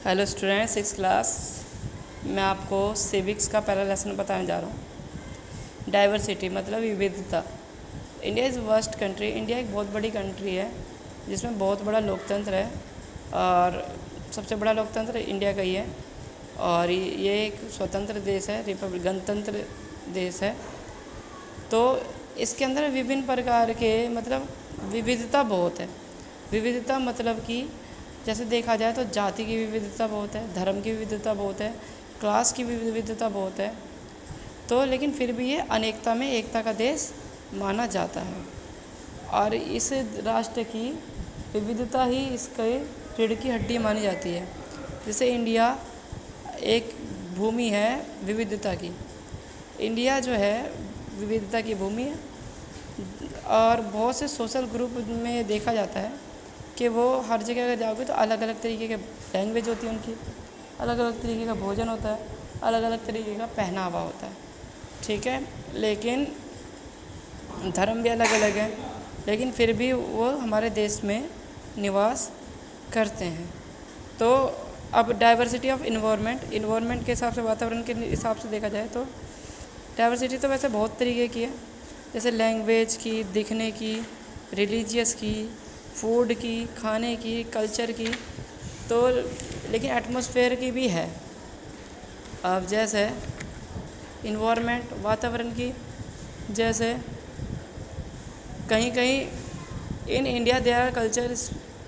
Hello student, 6 class. मैं आपको civics का पहला लेसन बताने जा रहा हूँ। डाइवर्सिटी मतलब विविधता। India is worst country. India एक बहुत बड़ी कंट्री है जिसमें बहुत बड़ा लोकतंत्र है और सबसे बड़ा लोकतंत्र इंडिया का ही है। और ये एक स्वतंत्र देश है, रिपब्लिक गणतंत्र देश है। तो इसके अंदर विभिन्न प्रकार के मतलब विविधता बहुत है। विविधता मतलब कि जैसे देखा जाए तो जाति की विविधता बहुत है, धर्म की विविधता बहुत है, क्लास की विविधता बहुत है। तो लेकिन फिर भी ये अनेकता में एकता का देश माना जाता है और इस राष्ट्र की विविधता ही इसके रीढ़ की हड्डी मानी जाती है। जैसे इंडिया एक भूमि है विविधता की। इंडिया जो है विविधता की भूमि है और बहुत से सोशल ग्रुप में देखा जाता है कि वो हर जगह अगर जाओगे तो अलग अलग तरीके के लैंग्वेज होती है उनकी, अलग अलग तरीके का भोजन होता है, अलग अलग तरीके का पहनावा होता है, ठीक है। लेकिन धर्म भी अलग अलग है, लेकिन फिर भी वो हमारे देश में निवास करते हैं। तो अब डाइवर्सिटी ऑफ इन्वायरमेंट के हिसाब से, वातावरण के हिसाब से देखा जाए तो डाइवर्सिटी तो वैसे बहुत तरीके की है, जैसे लैंग्वेज की, दिखने की, रिलीजियस की, फूड की, खाने की, कल्चर की। तो लेकिन एटमॉस्फेयर की भी है। अब जैसे इन्वायरमेंट, वातावरण की, जैसे कहीं कहीं in India there are culture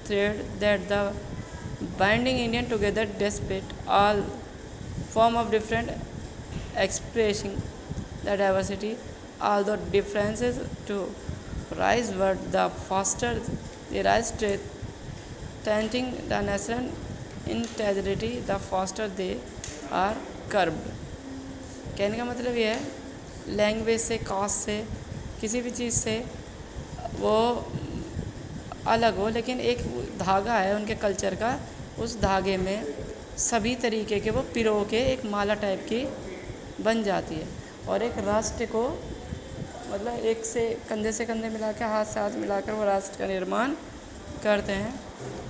thread that the binding Indian together despite all form of different expressing the diversity, although differences to rise but the faster they rise, strengthening the national integrity the faster they are curbed। कहने का मतलब ये है language से, cast से, किसी भी चीज़ से वो अलग हो, लेकिन एक धागा है उनके कल्चर का, उस धागे में सभी तरीके के वो पिरो के एक माला टाइप की बन जाती है और एक राष्ट्र को मतलब एक से कंधे मिला के, हाथ से हाथ मिलाकर वो राष्ट्र का निर्माण करते हैं।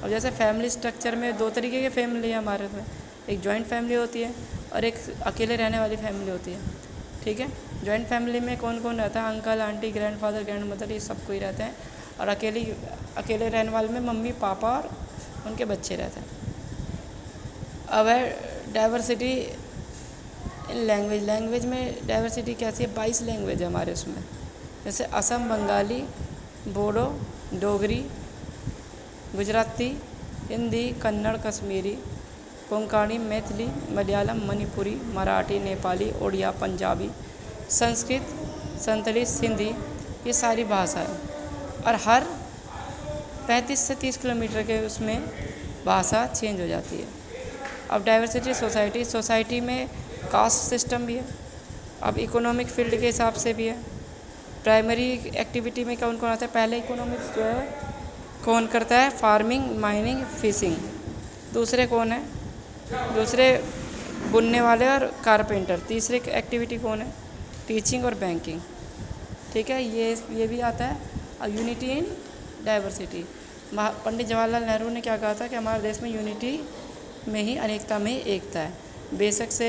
और जैसे फैमिली स्ट्रक्चर में दो तरीके की फैमिली है हमारे में, एक जॉइंट फैमिली होती है और एक अकेले रहने वाली फैमिली होती है, ठीक है। जॉइंट फैमिली में कौन कौन रहता है? अंकल, आंटी, ग्रैंडफादर, ग्रैंडमदर, ये सब कोई रहते हैं। और अकेले रहने वाले में मम्मी, पापा और उनके बच्चे रहते हैं। अब है डाइवर्सिटी इन लैंग्वेज में डाइवर्सिटी कैसी है? 22 लैंग्वेज है हमारे उसमें, जैसे असम, बंगाली, बोडो, डोगरी, गुजराती, हिंदी, कन्नड़, कश्मीरी, कोंकणी, मैथिली, मलयालम, मणिपुरी, मराठी, नेपाली, ओडिया, पंजाबी, संस्कृत, संतली, सिंधी, ये सारी भाषा है। और हर 35 से 30 किलोमीटर के उसमें भाषा चेंज हो जाती है। अब डाइवर्सिटी सोसाइटी में कास्ट सिस्टम भी है। अब इकोनॉमिक फील्ड के हिसाब से भी है। प्राइमरी एक्टिविटी में कौन कौन आता है? पहले इकोनॉमिक्स जो है कौन करता है? Farming, mining, fishing. दूसरे कौन है? दूसरे बुनने वाले और कारपेंटर। तीसरे एक्टिविटी कौन है? टीचिंग और बैंकिंग, ठीक है। ये भी आता है। अब unity in diversity, Pandit Jawaharlal Nehru ने क्या कहा था कि हमारे देश में यूनिटी में ही अनेकता में एकता है। बेशक से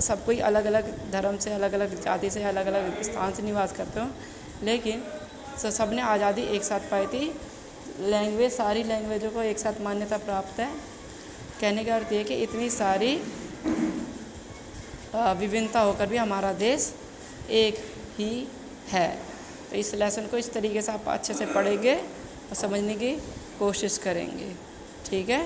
सब कोई अलग अलग धर्म से, अलग अलग जाति से, अलग अलग स्थान से निवास करते हो, लेकिन सब ने आज़ादी एक साथ पाई थी। लैंग्वेज, सारी लैंग्वेजों को एक साथ मान्यता प्राप्त है। कहने का अर्थ ये कि इतनी सारी विभिन्नता होकर भी हमारा देश एक ही है। तो इस लेसन को इस तरीके से आप अच्छे से पढ़ेंगे और समझने की कोशिश करेंगे, ठीक है।